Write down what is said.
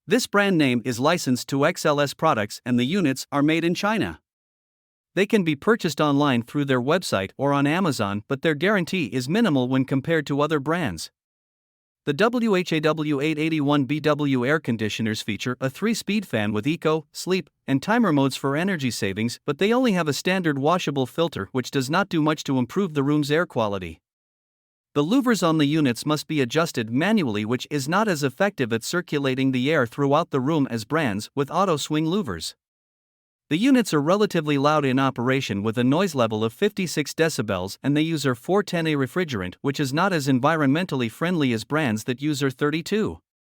This brand name is licensed to XLS products and the units are made in China. They can be purchased online through their website or on Amazon, but their guarantee is minimal when compared to other brands. The WHAW 881BW air conditioners feature a 3-speed fan with eco, sleep, and timer modes for energy savings, but they only have a standard washable filter which does not do much to improve the room's air quality. The louvers on the units must be adjusted manually, which is not as effective at circulating the air throughout the room as brands with auto swing louvers. The units are relatively loud in operation with a noise level of 56 decibels, and they use R410A refrigerant, which is not as environmentally friendly as brands that use R32.